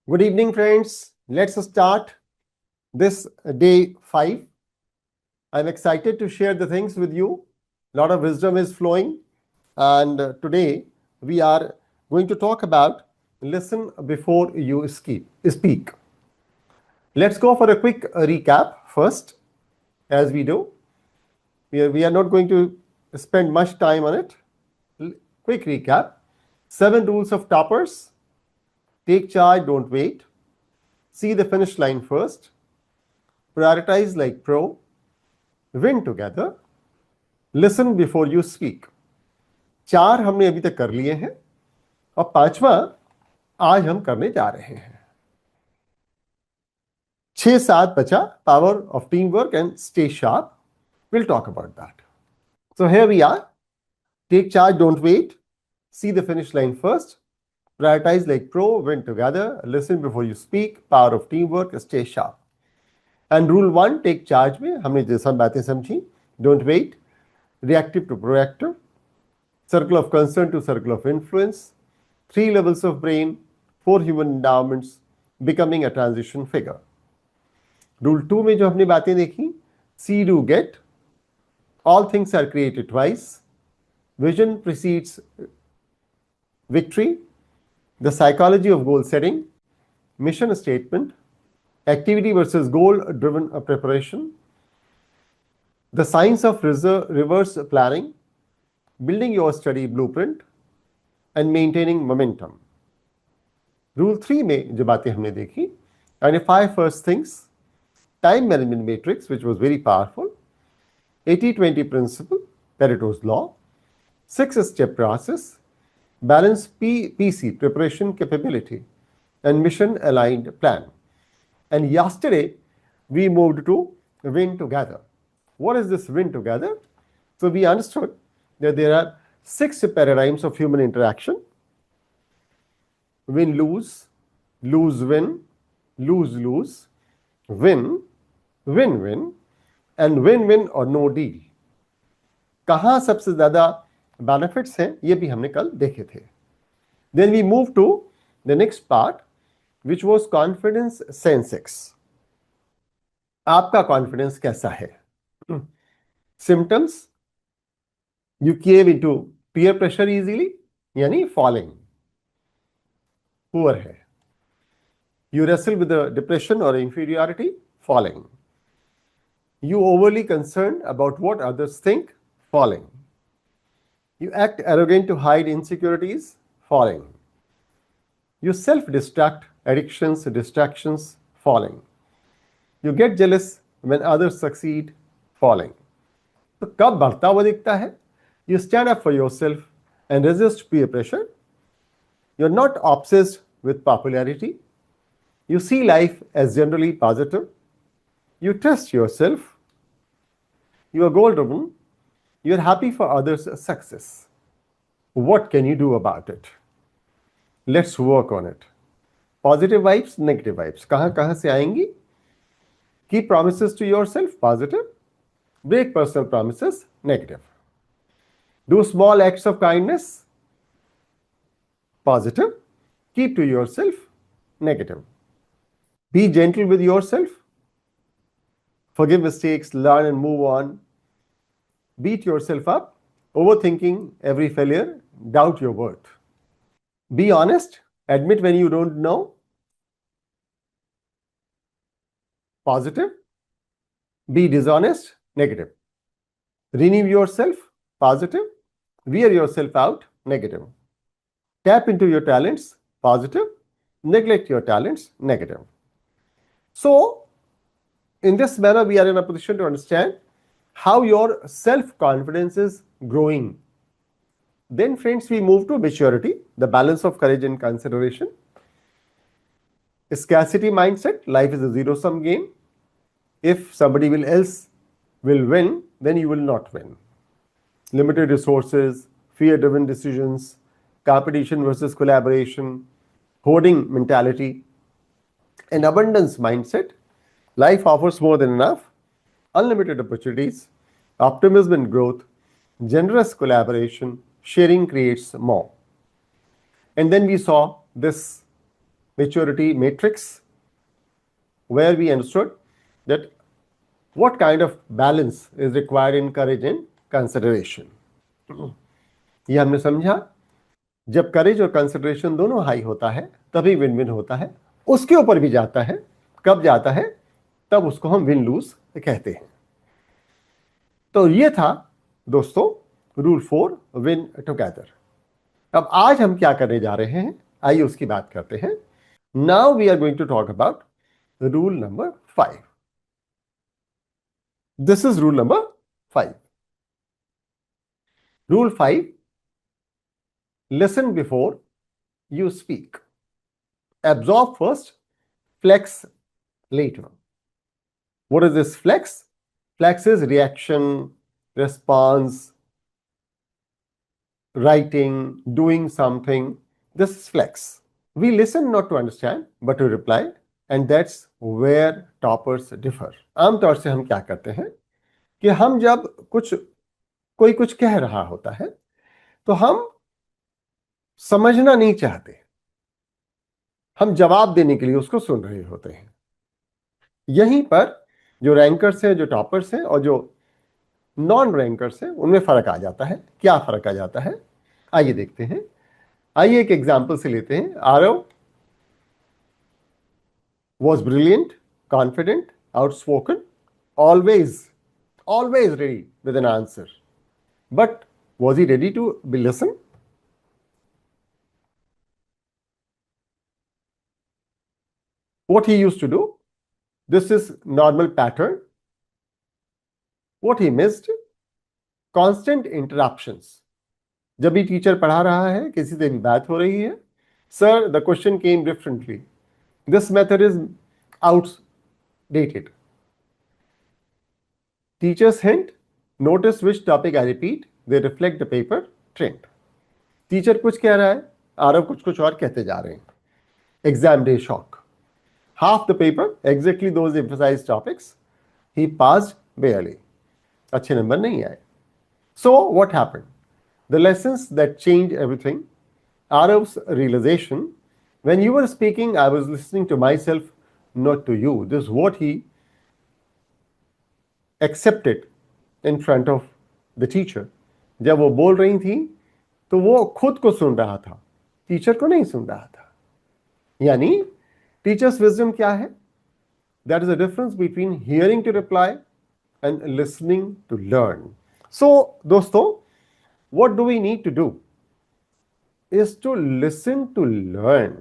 Good evening, friends. Let's start this day 5. I'm excited to share the things with you. A lot of wisdom is flowing. And today we are going to talk about listen before you speak. Let's go for a quick recap first, as we do. We are not going to spend much time on it. Quick recap. 7 rules of toppers. Take charge, don't wait. See the finish line first. Prioritize like pro. Win together. Listen before you speak. 4 हमने अभी तक कर लिए हैं और 5वां आज हम करने जा रहे हैं. 6-7 बचा. Power of teamwork and stay sharp. We'll talk about that. So here we are. Take charge, don't wait. See the finish line first. Prioritize like pro. Win together. Listen before you speak. Power of teamwork. Stay sharp. And rule 1, take charge में हमने जैसा बातें समझी. Don't wait. Reactive to proactive. Circle of concern to circle of influence. 3 levels of brain. 4 human endowments. Becoming a transition figure. Rule 2 में जो हमने बातें देखी. See, do, get. All things are created twice. Vision precedes victory. The psychology of goal setting. Mission statement. Activity versus goal-driven preparation. The science of reverse planning. Building your study blueprint. And maintaining momentum. Rule 3 में जो बातें हमने देखी. Identify first things. Time management matrix, which was very powerful. 80-20 principle, Pareto's law. 6-step process. Balance PC, preparation capability. And mission aligned plan. And yesterday, we moved to win together. What is this win together? So we understood that there are 6 paradigms of human interaction. Win-lose, lose-win, lose-lose, win, win-win, and win-win or no deal. कहाँ सबसे ज़्यादा benefits हैं, ये भी हमने कल देखे थे. Then we move to the next part, which was confidence sensex. आपका confidence कैसा है? Symptoms: you cave into peer pressure easily, यानी falling. Poor है. You wrestle with the depression or inferiority, falling. You overly concerned about what others think, falling. You act arrogant to hide insecurities, falling. You self-destruct addictions, distractions, falling. You get jealous when others succeed, falling. तो कब बढ़ता हुआ दिखता है? You stand up for yourself and resist peer pressure. You're not obsessed with popularity. You see life as generally positive. You trust yourself. You are goal-driven. You are happy for others' success. What can you do about it? Let's work on it. Positive vibes, negative vibes. कहाँ से आएंगी? Keep promises to yourself, positive. Break personal promises, negative. Do small acts of kindness, positive. Keep to yourself, negative. Be gentle with yourself. Forgive mistakes, learn and move on. Beat yourself up. Overthinking every failure. Doubt your worth. Be honest. Admit when you don't know. Positive. Be dishonest. Negative. Renew yourself. Positive. Wear yourself out. Negative. Tap into your talents. Positive. Neglect your talents. Negative. So, in this manner, we are in a position to understand how your self-confidence is growing. Then, friends, we move to maturity, the balance of courage and consideration. Scarcity mindset, life is a zero-sum game. If somebody else will win, then you will not win. Limited resources, fear-driven decisions, competition versus collaboration, hoarding mentality, and abundance mindset. Life offers more than enough, unlimited opportunities, optimism and growth, generous collaboration, sharing creates more. And then we saw this maturity matrix, where we understood that what kind of balance is required in courage and consideration. ये हमने समझा, जब करेज और consideration दोनों high होता है तभी win win होता है, उसके ऊपर भी जाता है, कब जाता है, तब उसको हम विन लूज कहते हैं। तो ये था दोस्तों रूल 4, विन टुगेदर। अब आज हम क्या करने जा रहे हैं, आइए उसकी बात करते हैं। Now we are going to talk about rule number 5। This is rule number 5। Rule 5, listen before you speak. Absorb first, flex later. What is this flex? Flex is reaction, response, writing, doing something. This is flex. We listen not to understand, but to reply, and that's where toppers differ. आमतौर से हम क्या करते हैं कि हम जब कोई कुछ कह रहा होता है तो हम समझना नहीं चाहते, हम जवाब देने के लिए उसको सुन रहे होते हैं। यहीं पर जो रैंकर्स हैं, जो टॉपर्स हैं और जो नॉन रैंकर्स हैं, उनमें फर्क आ जाता है। क्या फर्क आ जाता है, आइए देखते हैं। आइए एक एग्जांपल से लेते हैं। Aarav was brilliant, confident, outspoken, always ready with an answer. But was he ready to be listened? What he used to do, this is normal pattern. What he missed, constant interruptions. जब भी teacher पढ़ा रहा है, किसी से भी बात हो रही है, sir the question came differently, this method is outdated. Teachers hint, notice which topic I repeat, they reflect the paper trend. Teacher कुछ कह रहा है, आरव कुछ और कहते जा रहे हैं। Exam day shock, half the paper exactly those emphasized topics, he passed barely, अच्छे नंबर नहीं आए। So what happened? The lessons that changed everything, Arav's realization, when you were speaking, I was listening to myself, not to you. This is what he accepted in front of the teacher. जब वो बोल रही थी तो वो खुद को सुन रहा था, टीचर को नहीं सुन रहा था। यानी टीचर्स विजडम क्या है? That is the difference between hearing to reply and listening to learn. So दोस्तों, what do we need to do is to listen to learn.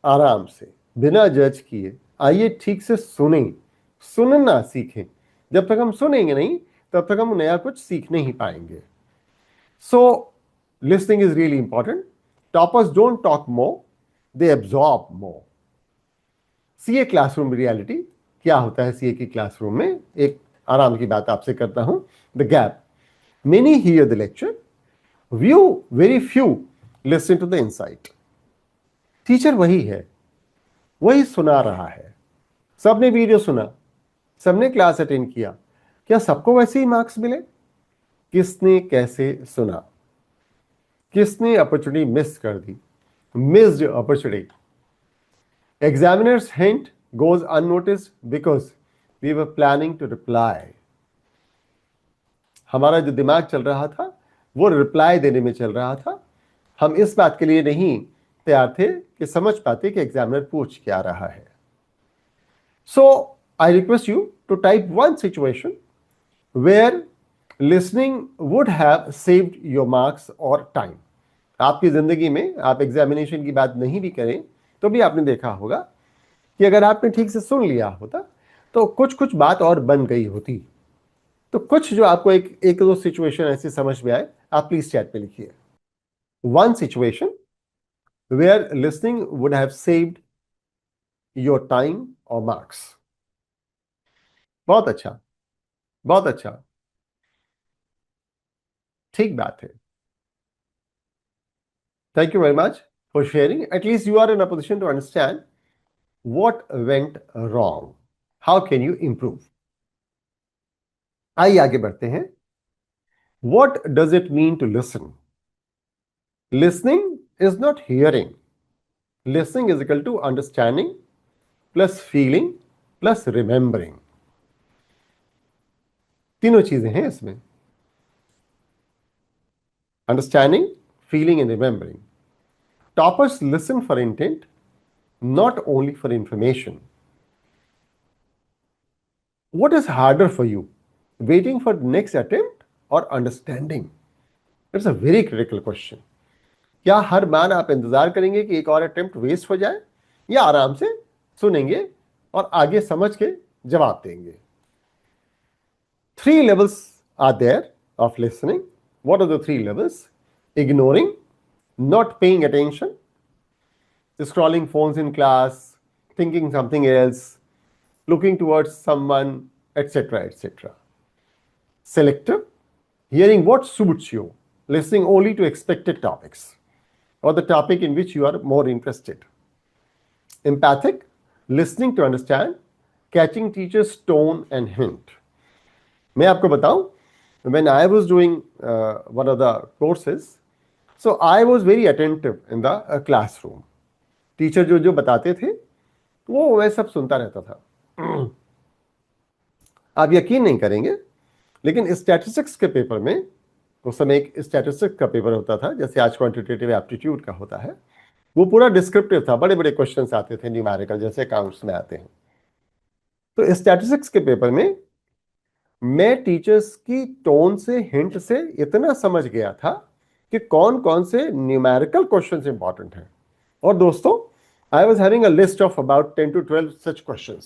आराम से, बिना जज किए, आइए ठीक से सुनना सीखें। जब तक हम सुनेंगे नहीं, तब तक हम नया कुछ सीख नहीं पाएंगे। So listening is really important. Toppers don't talk more, they absorb more. CA classroom reality क्या होता है? सीए की क्लासरूम में एक आराम की बात आपसे करता हूं। The gap, many hear the lecture, very few listen to the insight. Teacher वही है, वही सुना रहा है, सबने वीडियो सुना, सबने क्लास अटेंड किया, क्या सबको वैसे ही मार्क्स मिले? किसने कैसे सुना, किसने अपॉर्चुनिटी मिस कर दी, missed opportunity. Examiner's hint goes unnoticed because we were planning to reply. हमारा जो दिमाग चल रहा था वो रिप्लाई देने में चल रहा था, हम इस बात के लिए नहीं तैयार थे कि समझ पाते कि एग्जामिनर पूछ क्या रहा है। So I request you to type one situation where listening would have saved your marks or time. आपकी जिंदगी में आप एग्जामिनेशन की बात नहीं भी करें तो भी आपने देखा होगा कि अगर आपने ठीक से सुन लिया होता तो कुछ बात और बन गई होती। तो कुछ जो आपको एक दो सिचुएशन ऐसी समझ में आए, आप प्लीज चैट पे लिखिए। One situation where listening would have saved your time और मार्क्स। बहुत अच्छा, बहुत अच्छा, ठीक बात है। Thank you very much for sharing. At least you are in a position to understand what went wrong. How can you improve? आइए आगे बढ़ते हैं। What does it mean to listen? Listening is not hearing. listening is equal to understanding plus feeling plus remembering. तीनों चीजें हैं इसमें, understanding, feeling and remembering. Toppers listen for intent, not only for information. What is harder for you, waiting for the next attempt or understanding? It's a very critical question. क्या हर बार आप इंतजार करेंगे कि एक और अटेम्प्ट वेस्ट हो जाए, या आराम से सुनेंगे और आगे समझ के जवाब देंगे? 3 levels are there of listening. What are the 3 levels? Ignoring, not paying attention, scrolling phones in class, thinking something else, looking towards someone, etc., etc. Selective, hearing what suits you, listening only to expected topics or the topic in which you are more interested. Empathic, listening to understand, catching teacher's tone and hint. मैं आपको बताऊं, when I was doing one of the courses, so I was very attentive in the classroom. Teacher जो जो बताते थे वो मैं सब सुनता रहता था. आप यकीन नहीं करेंगे, लेकिन स्टैटिस्टिक्स के पेपर में, उस समय एक स्टैटिस्टिक्स का पेपर होता था जैसे आज क्वांटिटेटिव एप्टीट्यूड का होता है, वो पूरा डिस्क्रिप्टिव था, बड़े बड़े क्वेश्चंस आते थे न्यूमेरिकल जैसे अकाउंट्स में आते हैं. तो स्टैटिस्टिक्स के पेपर में मैं टीचर्स की टोन से, हिंट से इतना समझ गया था कि कौन कौन से न्यूमेरिकल क्वेश्चंस इंपॉर्टेंट हैं. और दोस्तों, I was having a list of about 10 to 12 such questions.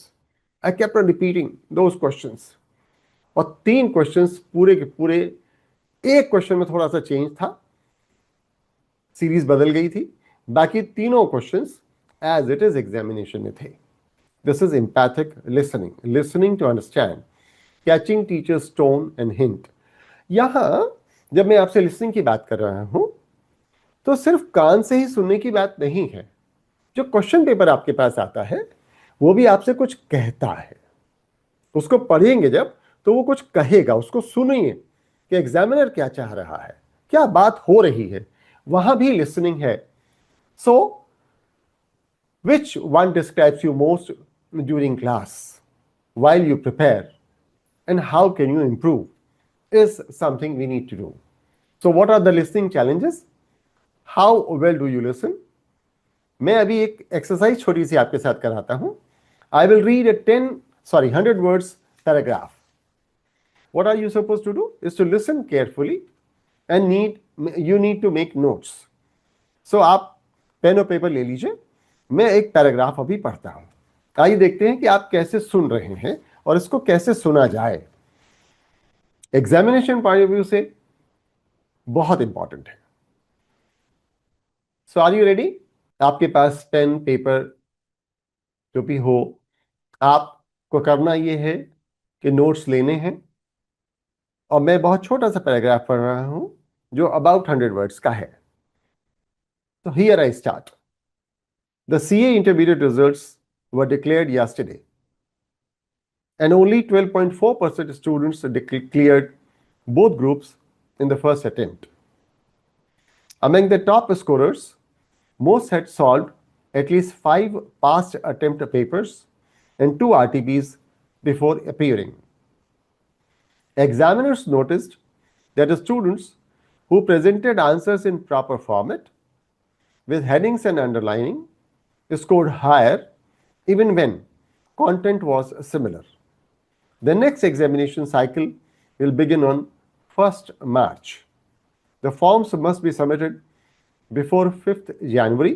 I kept on repeating those questions. और 3 क्वेश्चंस पूरे के पूरे, एक क्वेश्चन में थोड़ा सा चेंज था, सीरीज बदल गई थी, बाकी तीनों questions as it is examination में थे. This is empathic listening, listening to understand, catching teachers tone and hint. यहां जब मैं आपसे लिसनिंग की बात कर रहा हूं तो सिर्फ कान से ही सुनने की बात नहीं है. जो क्वेश्चन पेपर आपके पास आता है वो भी आपसे कुछ कहता है. उसको पढ़ेंगे जब तो वो कुछ कहेगा, उसको सुनिए कि एग्जामिनर क्या चाह रहा है, क्या बात हो रही है, वहां भी लिसनिंग है. So which one describes you most during class, while you prepare, and how can you improve is something we need to do. So what are the listening challenges? How well do you listen? मैं अभी एक exercise छोटी सी आपके साथ कराता हूं. I will read a 100 words paragraph. What are you supposed to do is to listen carefully and you need to make notes. So आप pen और पेपर ले लीजिए, मैं एक पैराग्राफ अभी पढ़ता हूं. आइए देखते हैं कि आप कैसे सुन रहे हैं और इसको कैसे सुना जाए. एग्जामिनेशन पॉइंट ऑफ व्यू से बहुत इंपॉर्टेंट है. सो आर यू रेडी? आपके पास पेन पेपर जो भी हो, आपको करना यह है कि नोट्स लेने हैं. और मैं बहुत छोटा सा पैराग्राफ पढ़ रहा हूं जो अबाउट 100 वर्ड्स का है. तो here I start. The CA intermediate results were declared yesterday and only 12.4% students cleared both groups in the first attempt. Among the top scorers, most had solved at least 5 past attempt papers and 2 RTPs before appearing. Examiners noticed that the students who presented answers in proper format with headings and underlining scored higher even when content was similar. The next examination cycle will begin on 1st March. The forms must be submitted before 5th January.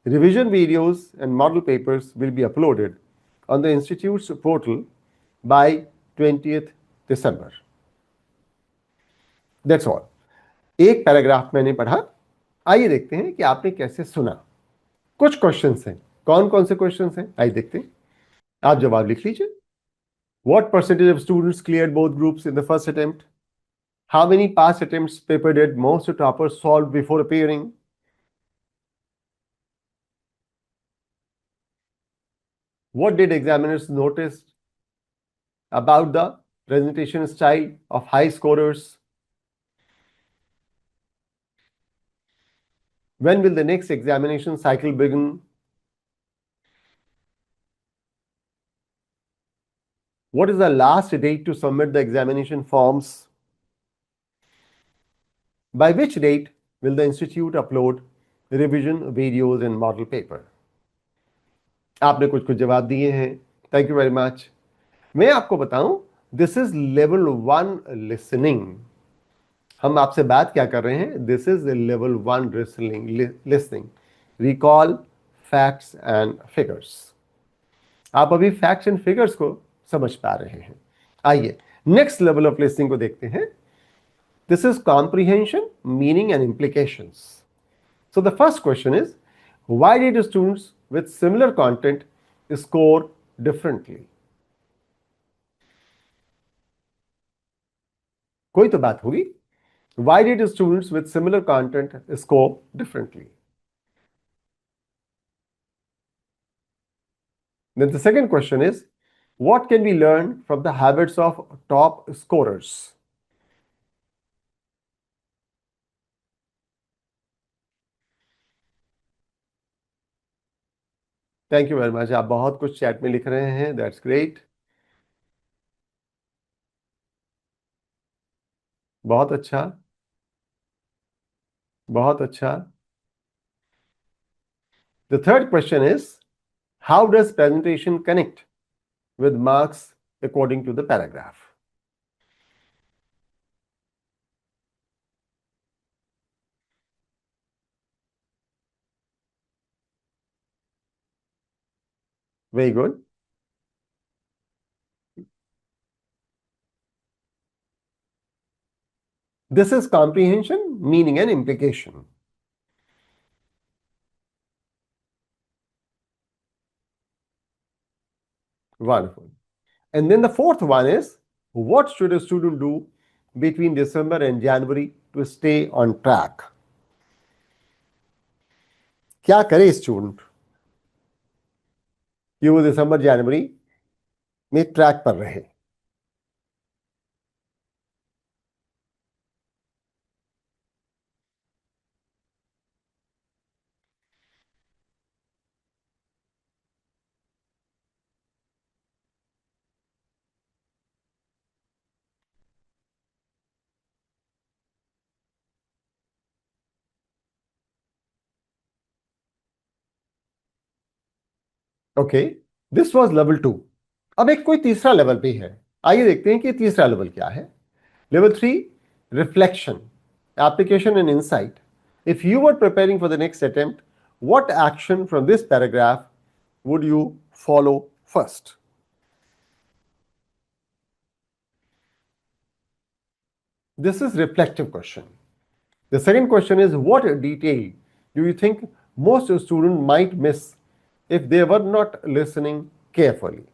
Revision videos and model papers will be uploaded on the Institute's portal by 20th December. That's all. एक paragraph मैंने पढ़ा. आइए देखते हैं कि आपने कैसे सुना. कुछ क्वेश्चंस हैं. कौन कौन से क्वेश्चंस हैं आइए देखते हैं. आप जवाब लिख लीजिए. What percentage of students cleared both groups in the first attempt? How many past attempts paper did most toppers solve before appearing? What did examiners notice about the presentation style of high scorers? When will the next examination cycle begin? What is the last date to submit the examination forms? By which date will the institute upload revision videos and model paper? आपने कुछ कुछ जवाब दिए हैं. Thank you very much. मैं आपको बताऊं, this is level 1 listening. हम आपसे बात क्या कर रहे हैं? This is level 1 listening. Recall facts and figures. आप अभी फैक्ट्स एंड फिगर्स को समझ पा रहे हैं. आइए नेक्स्ट लेवल ऑफ लिसनिंग को देखते हैं. This is comprehension, meaning and implications. So the first question is, why did students with similar content score differently? कोई तो बात होगी. Why did students with similar content score differently? Then the second question is, what can we learn from the habits of top scorers? Thank you very much. आप बहुत कुछ chat में लिख रहे हैं. That's great. बहुत अच्छा, बहुत अच्छा. The third question is, how does presentation connect with marks according to the paragraph? Very good. This is comprehension, meaning and implication. Wonderful. And then the fourth one is, what should a student do between December and January to stay on track? क्या करे student कि वो दिसंबर जनवरी में track पर रहे? Okay, this was level 2. अब एक कोई तीसरा लेवल भी है. आइए देखते हैं कि तीसरा लेवल क्या है. Level 3, reflection, application and insight. If you were preparing for the next attempt, what action from this paragraph would you follow first? This is reflective question. The second question is, what detail do you think most students might miss if they were not listening carefully?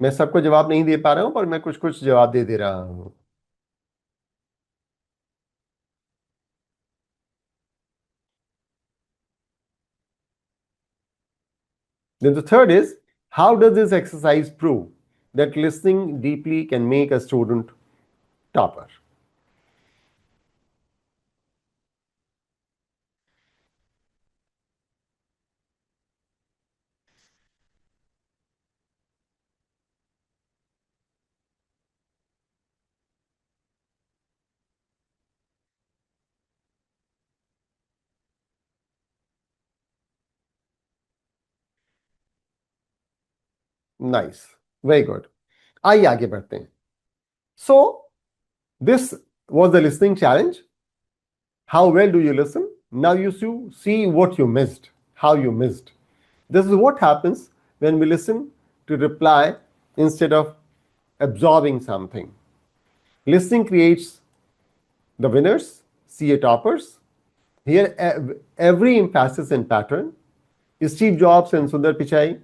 मैं सबको जवाब नहीं दे पा रहा हूं, पर मैं कुछ कुछ जवाब दे रहा हूं. Then the third is, how does this exercise prove that listening deeply can make a student topper? Nice. Very good. आइए आगे बढ़ते हैं. So, this was the listening challenge. How well do you listen? Now you see what you missed, how you missed. This is what happens when we listen to reply instead of absorbing something. Listening creates the winners, CA toppers. Here, every emphasis and pattern. Steve Jobs and Sundar Pichai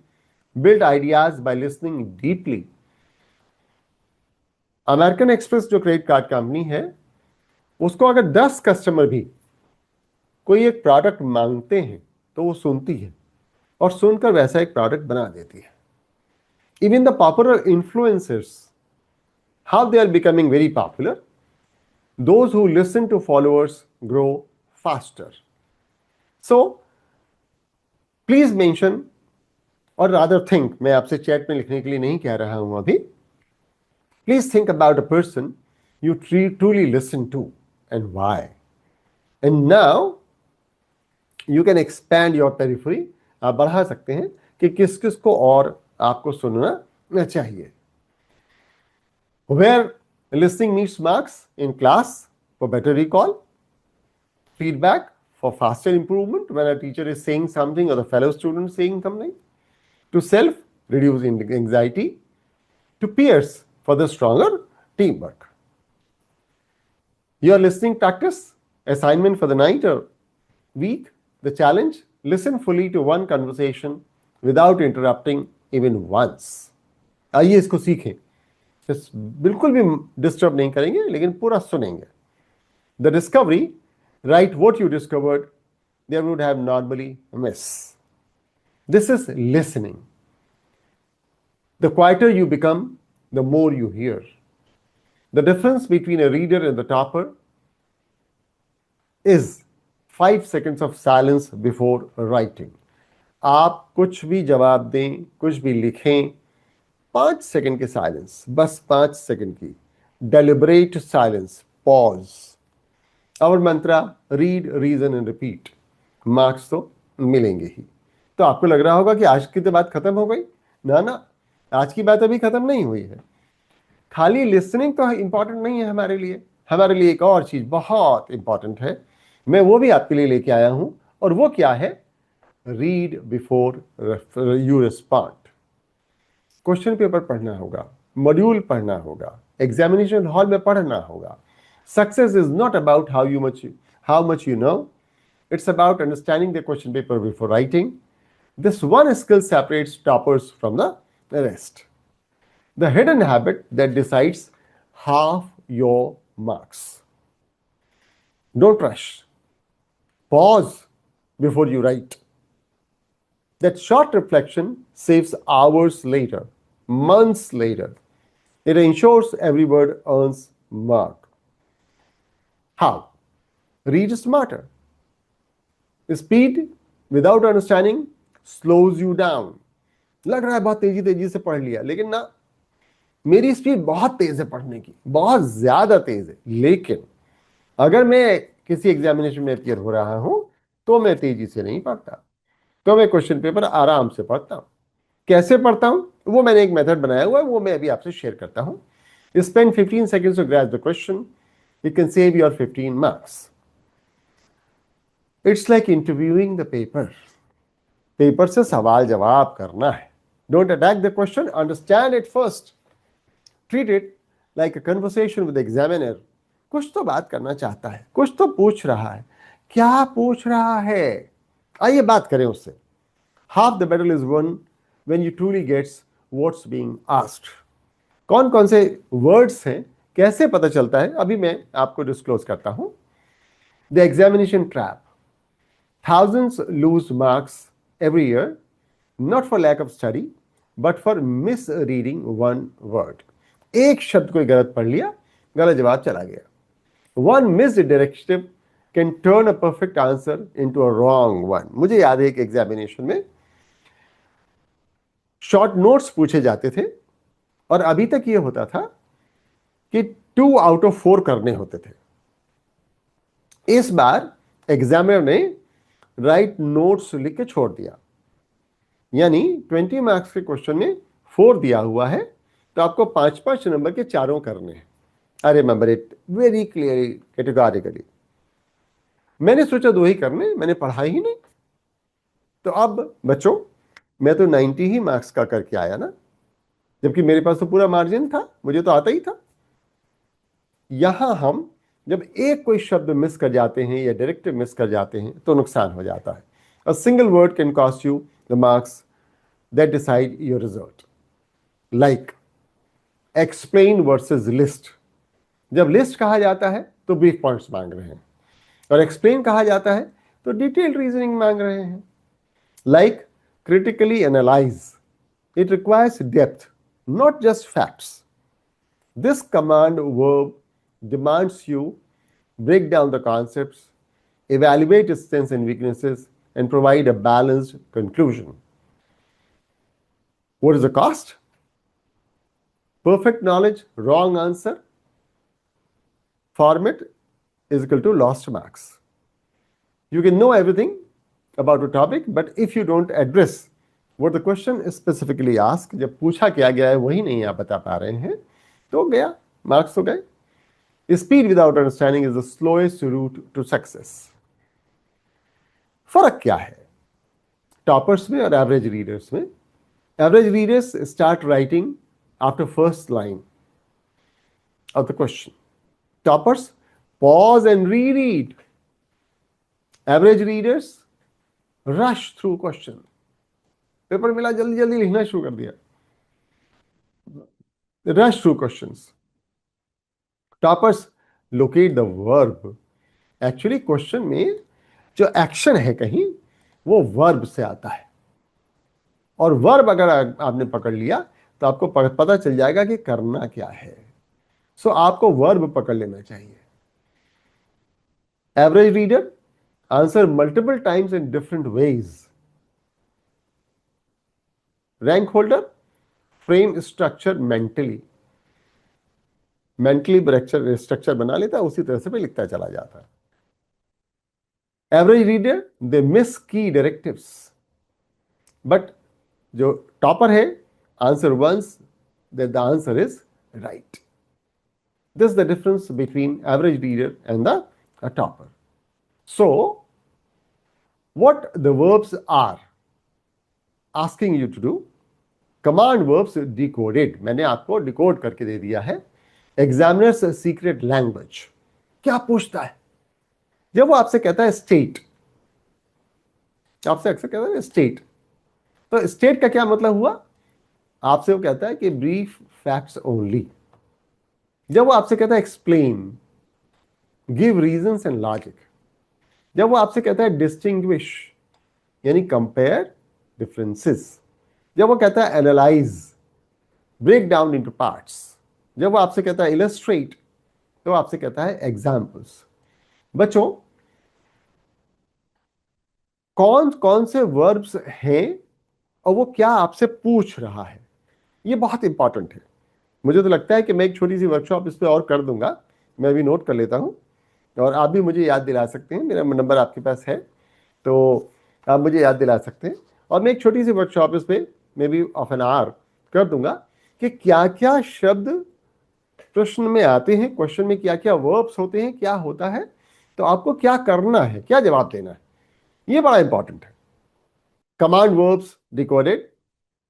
built ideas by listening deeply. American express जो credit card company है, उसको अगर 10 customer भी कोई एक product मांगते हैं तो वो सुनती है और सुनकर वैसा एक प्रोडक्ट बना देती है. Even the popular influencers, how they are becoming very popular. Those who listen to followers grow faster. So, please mention, or rather think, मैं आपसे चैट में लिखने के लिए नहीं कह रहा हूं अभी. Please think about a person you truly listen to and why. And now, you can expand your periphery. आप बढ़ा सकते हैं कि किस किस को और आपको सुनना चाहिए. Where listening needs marks in class for better recall, feedback for faster improvement when a teacher is saying something or the fellow student is saying something, to self, reduce anxiety, to peers for the stronger teamwork. Your listening practice assignment for the night or week, the challenge, listen fully to one conversation without interrupting even once. आइए इसको सीखें. बिल्कुल भी disturb नहीं करेंगे लेकिन पूरा सुनेंगे. The discovery, write what you discovered they would have normally missed. This is listening. The quieter you become, the more you hear. The difference between a reader and the topper is 5 seconds of silence before writing. आप कुछ भी जवाब दें, कुछ भी लिखें, 5 second के silence, बस 5 सेकंड की डेलिबरेट साइलेंस, पॉज. और mantra, read, reason and repeat. Marks तो मिलेंगे ही. तो आपको लग रहा होगा कि आज की तो बात खत्म हो गई. ना, आज की बात अभी खत्म नहीं हुई है. खाली लिसनिंग तो इंपॉर्टेंट नहीं है हमारे लिए. हमारे लिए एक और चीज बहुत इंपॉर्टेंट है, मैं वो भी आपके लिए लेके आया हूं. और वो क्या है? Read before you respond. Question paper पढ़ना होगा, मॉड्यूल पढ़ना होगा, एग्जामिनेशन हॉल में पढ़ना होगा. Success is not about how much you know. It's about understanding the question paper before writing. This one skill separates toppers from the rest. The hidden habit that decides half your marks. Don't rush. Pause before you write. That short reflection saves hours later, months later. It ensures every word earns mark. How? Read smarter. Speed without understanding slows you down. लग रहा है बहुत तेजी से पढ़ लिया, लेकिन ना, मेरी स्पीड बहुत तेज है पढ़ने की, बहुत ज्यादा तेज है. लेकिन अगर मैं किसी एग्जामिनेशन में अपियर हो रहा हूं तो मैं तेजी से नहीं पढ़ता, तो मैं क्वेश्चन पेपर आराम से पढ़ता हूं. कैसे पढ़ता हूं वो मैंने एक मेथड बनाया हुआ है, वो मैं अभी आपसे शेयर करता हूं. Spend 15 seconds to grasp the question. You can save your 15 marks. It's like interviewing the paper. Paper से सवाल जवाब करना है. Don't attack the question, understand it first. Treat it like a conversation with the examiner. कुछ तो बात करना चाहता है, कुछ तो पूछ रहा है. क्या पूछ रहा है? आइए बात करें उससे. Half the battle is won when you truly gets what's being asked. कौन कौन से वर्ड्स हैं, कैसे पता चलता है, अभी मैं आपको डिस्क्लोज करता हूं. The examination trap. Thousands lose marks every year, not for lack of study, but for misreading one word. एक शब्द कोई गलत पढ़ लिया, गलत जवाब चला गया. One missed directive can turn a perfect answer into a wrong one. मुझे याद है एक एग्जामिनेशन में शॉर्ट नोट्स पूछे जाते थे और अभी तक ये होता था कि 2 out of 4 करने होते थे. इस बार एग्जामिनर ने राइट नोट्स लिख के छोड़ दिया, यानी 20 मार्क्स के क्वेश्चन में 4 दिया हुआ है तो आपको 5-5 नंबर के चारों करने हैं. I remember it very clearly, categorically. मैंने सोचा 2 ही करने, मैंने पढ़ा ही नहीं. तो अब बच्चों, मैं तो 90 ही मार्क्स का करके आया ना, जबकि मेरे पास तो पूरा मार्जिन था, मुझे तो आता ही था. यहां हम जब एक कोई शब्द मिस कर जाते हैं या डायरेक्टिव मिस कर जाते हैं तो नुकसान हो जाता है. A single word can cost you the marks that decide your result. Like explain versus list. जब लिस्ट कहा जाता है तो ब्रीफ पॉइंट्स मांग रहे हैं, और एक्सप्लेन कहा जाता है तो डिटेल्ड रीजनिंग मांग रहे हैं। Like critically analyse, it requires depth, not just facts. This command verb demands you break down the concepts, evaluate its strengths and weaknesses, and provide a balanced conclusion. What is the cost? Perfect knowledge, wrong answer, format is equal to lost marks. You can know everything about a topic, but if you don't address what the question is specifically asked, जब पूछा क्या गया है वही नहीं आप बता पा रहे हैं, तो गया, मार्क्स तो गए। Speed without understanding is the slowest route to success. फर्क क्या है टॉपर्स में और एवरेज रीडर्स में? Average readers start writing after first line of the question. Toppers pause and reread. Average readers rush through question. Paper मिला जल्दी जल्दी लिखना शुरू कर दिया, rush through questions. Toppers locate the verb. Actually question में जो एक्शन है कहीं वो वर्ब से आता है, और वर्ब अगर आपने पकड़ लिया तो आपको पता चल जाएगा कि करना क्या है। सो आपको वर्ब पकड़ लेना चाहिए। Average reader answer multiple times in different ways. Rank holder frame structure mentally structure बना लेता है, उसी तरह से भी लिखता चला जाता है। एवरेज रीडर दे मिस की डायरेक्टिव्स, बट जो टॉपर है answer once that the answer is right. This the difference between average reader and the topper. So what the verbs are asking you to do, command verbs decoded, मैंने आपको decode करके दे दिया है। Examiners secret language, क्या पूछता है जब वो आपसे कहता है स्टेट, आपसे अक्सर कहता है स्टेट, तो स्टेट का क्या मतलब हुआ? आपसे वो कहता है कि ब्रीफ फैक्ट्स ओनली। जब वो आपसे कहता है explain, give reasons and logic. जब वो आपसे कहता है डिस्टिंग्विश, यानी कंपेयर डिफरेंसेस। जब वो कहता है analyse, break down into parts. जब वो आपसे कहता है इलस्ट्रेट, तो आपसे कहता है एग्जाम्पल्स। बच्चों, कौन कौन से वर्ब्स हैं और वो क्या आपसे पूछ रहा है, ये बहुत इंपॉर्टेंट है। मुझे तो लगता है कि मैं एक छोटी सी वर्कशॉप इस पर और कर दूंगा, मैं भी नोट कर लेता हूं, और आप भी मुझे याद दिला सकते हैं। मेरा नंबर आपके पास है, तो आप मुझे याद दिला सकते हैं, और मैं एक छोटी सी वर्कशॉप इस पर may be of an hour कर दूंगा कि क्या क्या शब्द प्रश्न में आते हैं, क्वेश्चन में क्या क्या वर्ब्स होते हैं, क्या होता है, तो आपको क्या करना है, क्या जवाब देना है, ये बड़ा इंपॉर्टेंट है। कमांड वर्ब्स डिकोडेड,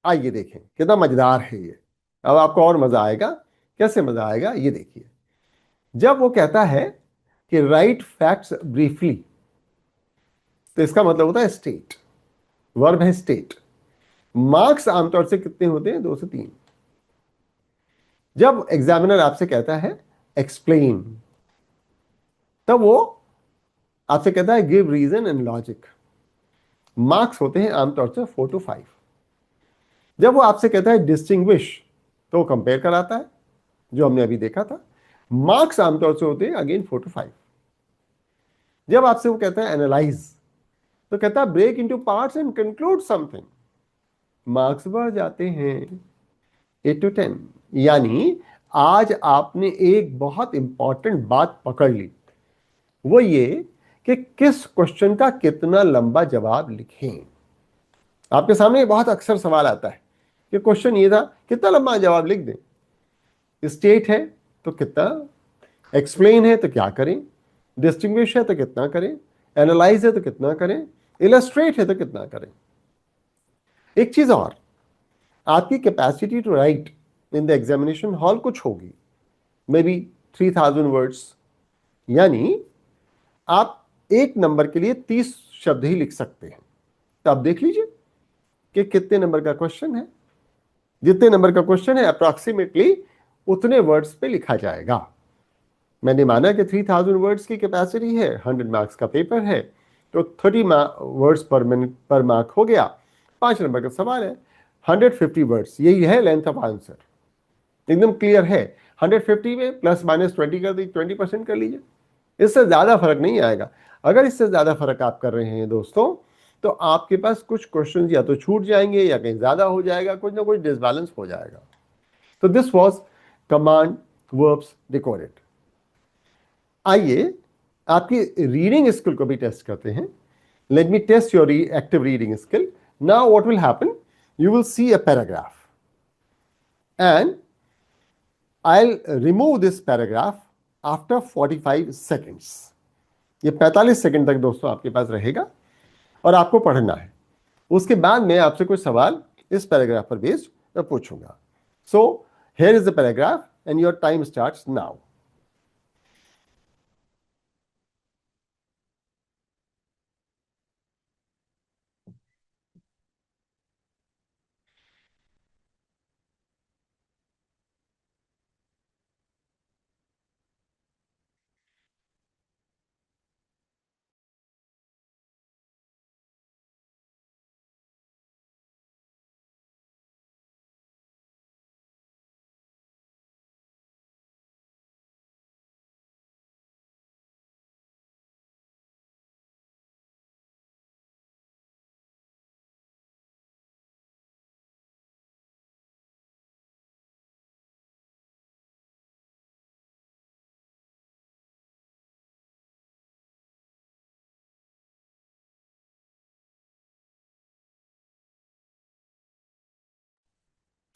आइए देखें कितना मजेदार है ये। अब आपको और मजा आएगा। कैसे मजा आएगा ये देखिए। जब वो कहता है कि राइट फैक्ट्स ब्रीफली, तो इसका मतलब होता है स्टेट, वर्ब है स्टेट। मार्क्स आमतौर से कितने होते हैं? 2 से 3। जब एग्जामिनर आपसे कहता है एक्सप्लेन, तब वो आपसे कहता है give reason and logic. Marks होते हैं आमतौर से 4 to 5। जब वो आपसे कहता है डिस्टिंग्विश, तो वो कंपेयर कराता है, जो हमने अभी देखा था। मार्क्स आमतौर से होते हैं अगेन 4 to 5। जब आपसे वो कहता है एनालाइज, तो कहता है break into parts and conclude something. Marks बढ़ जाते हैं 8 to 10। यानी आज आपने एक बहुत इंपॉर्टेंट बात पकड़ ली, वो ये कि किस क्वेश्चन का कितना लंबा जवाब लिखें। आपके सामने बहुत अक्सर सवाल आता है कि क्वेश्चन ये था कितना लंबा जवाब लिख दें। स्टेट है तो कितना, एक्सप्लेन है तो क्या करें, डिस्टिंग्विश है तो कितना करें, एनालाइज है तो कितना करें, इलस्ट्रेट है तो कितना करें। एक चीज और, आपकी capacity to write in the examination hall कुछ होगी, मे बी 3000 वर्ड्स, यानी आप एक नंबर के लिए 30 शब्द ही लिख सकते हैं। तो आप देख लीजिए कि कितने नंबर का क्वेश्चन है। जितने नंबर का क्वेश्चन है अप्रोक्सीमेटली उतने वर्ड्स पे लिखा जाएगा। मैंने माना कि 3000 वर्ड्स की कैपेसिटी है, 100 मार्क्स का पेपर है, तो 30 वर्ड्स पर मिनट पर मार्क हो गया। 5 नंबर का सवाल है, 150 वर्ड्स, यही है लेंथ ऑफ आंसर, एकदम क्लियर है। 150 में प्लस माइनस 20 कर दी, 20% कर लीजिए, इससे ज्यादा फर्क नहीं आएगा। अगर इससे ज्यादा फर्क आप कर रहे हैं दोस्तों, तो आपके पास कुछ क्वेश्चन या तो छूट जाएंगे या कहीं ज्यादा हो जाएगा, कुछ ना कुछ डिसबैलेंस हो जाएगा। तो this was command verbs decoded. आइए आपकी रीडिंग स्किल को भी टेस्ट करते हैं। Let me test your active reading skill. Now what will happen, you will see a paragraph and I'll remove this paragraph after 45 seconds. ये 45 second तक दोस्तों आपके पास रहेगा और आपको पढ़ना है। उसके बाद मैं आपसे कुछ सवाल इस पैराग्राफ पर बेस्ड पूछूंगा। So here is the paragraph and your time starts now.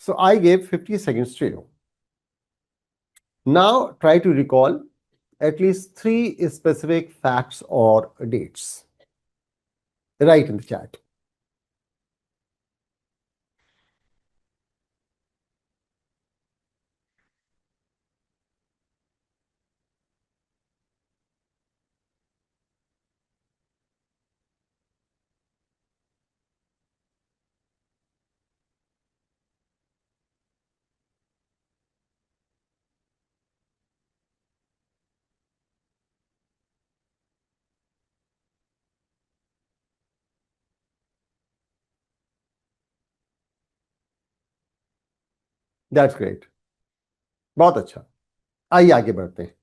So I gave 50 seconds to you. Now try to recall at least 3 specific facts or dates. Write in the chat. That's great. बहुत अच्छा। आइए आगे बढ़ते हैं।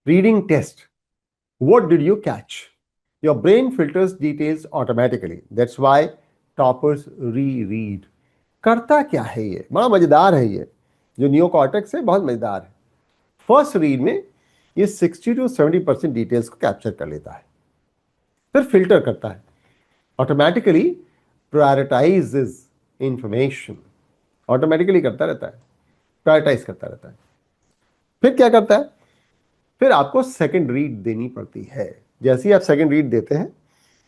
Reading test. What did you catch? Your brain filters details automatically. That's why toppers reread. करता क्या है ये? बड़ा मजेदार है ये, जो नियो कॉर्टेक्स है बहुत मजेदार है। फर्स्ट रीड में ये 60 to 70% डिटेल्स को कैप्चर कर लेता है, फिर फिल्टर करता है, ऑटोमेटिकली प्रायोरिटाइजेस इंफॉर्मेशन, ऑटोमेटिकली करता रहता है, प्रायोरिटाइज करता रहता है। फिर क्या करता है? फिर आपको सेकंड रीड देनी पड़ती है। जैसे ही आप सेकंड रीड देते हैं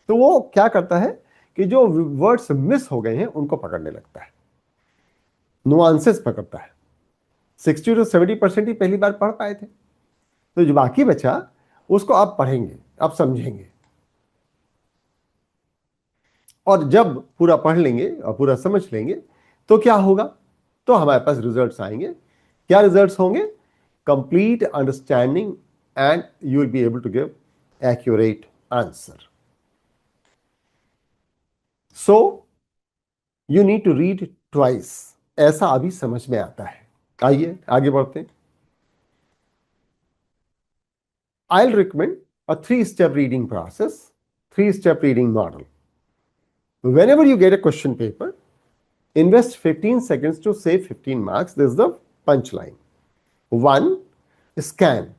तो वो क्या करता है कि जो वर्ड्स मिस हो गए हैं उनको पकड़ने लगता है, नुआंसेस पकड़ता है। 60 to 70% ही पहली बार पढ़ पाए थे, तो जो बाकी बचा उसको आप पढ़ेंगे, आप समझेंगे, और जब पूरा पढ़ लेंगे और पूरा समझ लेंगे तो क्या होगा? तो हमारे पास रिजल्ट्स आएंगे। क्या रिजल्ट्स होंगे? Complete understanding and you will be able to give accurate answer. So you need to read twice, ऐसा अभी समझ में आता है। आइए आगे बढ़ते हैं। I'll recommend a 3-step reading process, 3-step reading model. Whenever you get a question paper, invest 15 seconds to save 15 marks. This is the punchline. 1. Scan.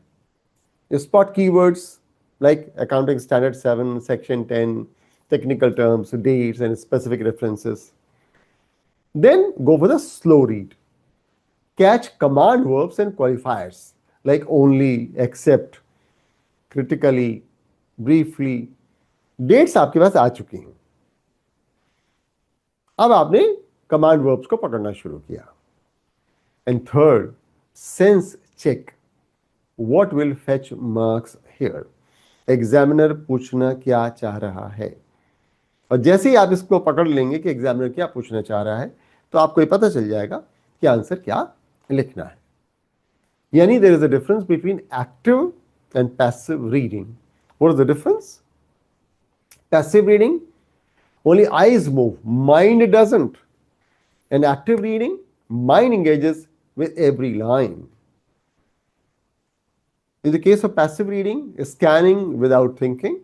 Spot keywords like Accounting Standard 7, Section 10, technical terms, dates, and specific references. Then go for the slow read. Catch command verbs and qualifiers like only, except, critically, briefly. Dates आपके पास आ चुकी हैं, अब आपने command verbs को पकड़ना शुरू किया। And third, sense check, what will fetch marks here. Examiner पूछना क्या चाह रहा है, और जैसे ही आप इसको पकड़ लेंगे कि एग्जामिनर क्या पूछना चाह रहा है, तो आपको ये पता चल जाएगा कि आंसर क्या लिखना है। यानी there is a difference between active and passive reading. What is the difference? Passive reading, only eyes move, mind doesn't. And active reading, mind engages with every line. In the case of passive reading, scanning without thinking.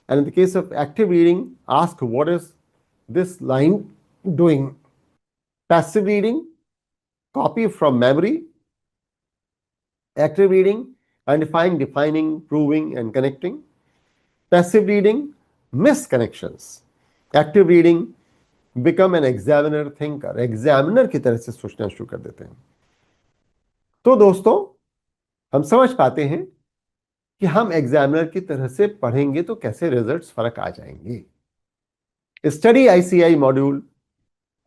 And in the case of active reading, ask what is this line doing? Passive reading, copy from memory. Active reading, identifying, defining, proving, and connecting. Passive reading, miss connections. Active reading, become an examiner thinker. Examiner की तरह से सोचना शुरू कर देते हैं. तो दोस्तों, हम समझ पाते हैं कि हम एग्जामिनर की तरह से पढ़ेंगे तो कैसे रिजल्ट्स फर्क आ जाएंगे. Study ICI module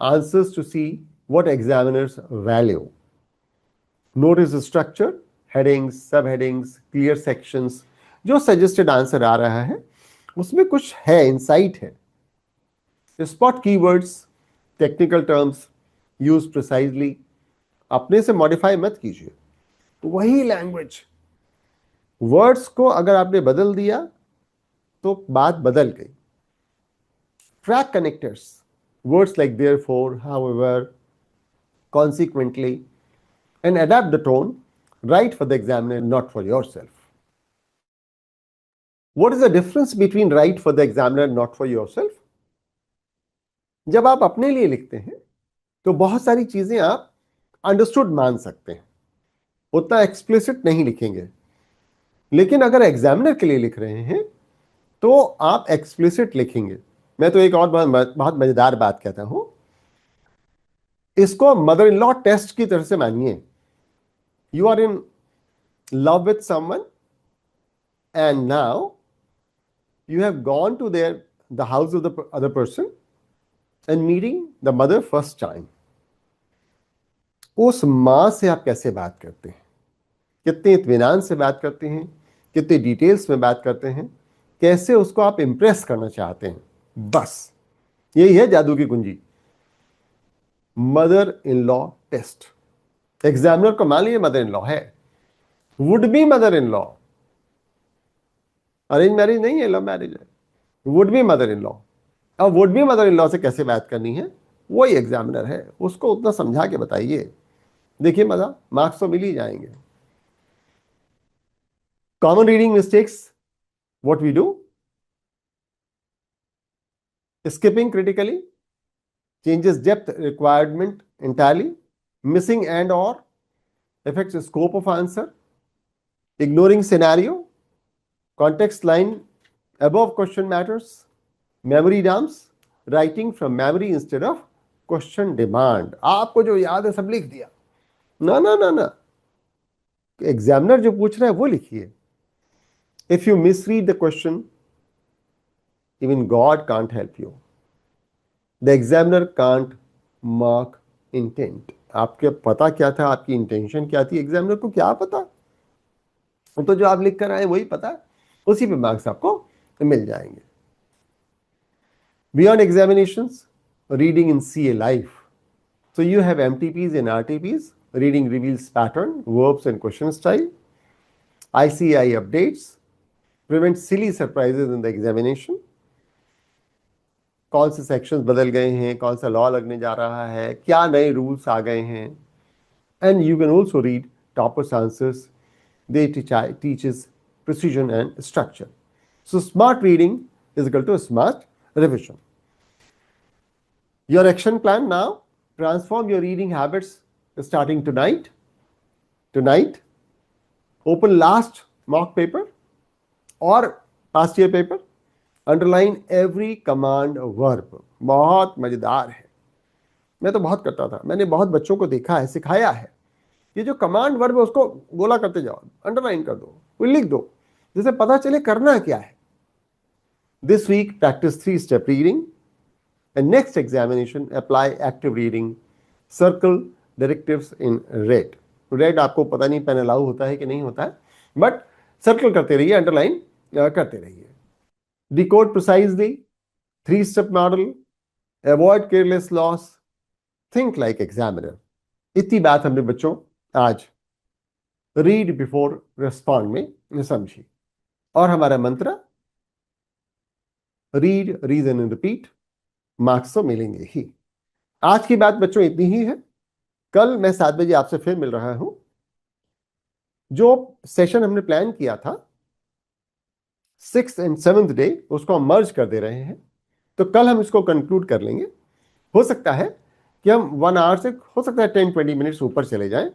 answers to see what examiners value. Notice the structure, headings, subheadings, clear sections. जो suggested answer आ रहा है उसमें कुछ है, इंसाइट है. Spot keywords, technical terms, use precisely. अपने से मॉडिफाई मत कीजिए. वही लैंग्वेज, वर्ड्स को अगर आपने बदल दिया तो बात बदल गई. Track connectors, words like therefore, however, consequently, and adapt the tone. Write for the examiner, not for yourself. What is the difference between write for the examiner, not for yourself? जब आप अपने लिए लिखते हैं तो बहुत सारी चीजें आप अंडरस्टूड मान सकते हैं, उतना एक्सप्लिसिट नहीं लिखेंगे. लेकिन अगर एग्जामिनर के लिए लिख रहे हैं तो आप एक्सप्लिसिट लिखेंगे. मैं तो एक और बहुत मजेदार बात कहता हूं, इसको मदर इन लॉ टेस्ट की तरह से मानिए. You are in love with someone and now you have gone to the house of the other person and meeting the mother first time. उस मां से आप कैसे बात करते हैं, कितने इत्मीनान से बात करते हैं, कितने डिटेल्स में बात करते हैं, कैसे उसको आप इंप्रेस करना चाहते हैं. बस यही है जादू की कुंजी, mother in law test. Examiner को मान लीजिए मदर इन लॉ है, would be mother in law, arrange marriage नहीं है, लव मैरिज है. Would be mother in law. अब would be mother in law से कैसे बात करनी है वही एग्जामिनर है, उसको उतना समझा के बताइए. देखिए मजा, मार्क्स तो मिल ही जाएंगे. Common reading mistakes, what we do, skipping critically, changes depth requirement entirely, missing and or, affects the scope of answer, ignoring scenario, context line above question matters, memory dumps, writing from memory instead of question demand. आपको जो याद है सब लिख दिया. ना ना ना ना, एग्जामिनर जो पूछ रहा है वो लिखिए. If you misread the question, even God can't help you. The examiner can't mark intent. आपके पता क्या था, आपकी इंटेंशन क्या थी, एग्जामिनर को क्या पता. तो जो आप लिख कर आए वही पता, उसी पे मार्क्स आपको मिल जाएंगे. Beyond examinations, reading in CA life. So you have MTPs and RTPs. Reading reveals pattern, verbs and question style. ICI updates, prevent silly surprises in the examination. कौन से सेक्शंस बदल गए हैं, कौन सा लॉ लगने जा रहा है, क्या नए रूल्स आ गए हैं. And you can also read toppers answers. They teaches precision and structure. So smart reading is equal to smart revision. Your action plan now, transform your reading habits starting tonight. Open last mock paper or past year paper. Underline every command verb. बहुत मजेदार है, मैं तो बहुत करता था, मैंने बहुत बच्चों को देखा है, सिखाया है. ये जो कमांड वर्ब है उसको गोला करते जाओ, अंडरलाइन कर दो, लिख दो, जिससे पता चले करना क्या है. This week, practice 3-step reading. And next examination, apply active reading. Circle directives in red. Red आपको पता नहीं पेन अलाउ होता है कि नहीं होता है, बट सर्कल करते रहिए, अंडरलाइन करते रहिए. Decode precisely. 3-step model. Avoid careless loss. Think like examiner. इतनी बात हमने बच्चों आज रीड बिफोर रेस्पॉन्ड में समझिए। और हमारा मंत्र read, reason and repeat, marks तो मिलेंगे ही। आज की बात बच्चों इतनी ही है। कल मैं 7 बजे आपसे फिर मिल रहा हूं। जो सेशन हमने प्लान किया था 6th एंड 7th डे, उसको हम मर्ज कर दे रहे हैं। तो कल हम इसको कंक्लूड कर लेंगे। हो सकता है कि हम 1 आवर से, हो सकता है 10-20 मिनट्स ऊपर चले जाएं।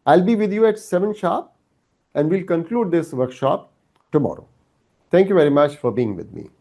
I'll be with you at 7 sharp and we'll conclude this workshop tomorrow. Thank you very much for being with me.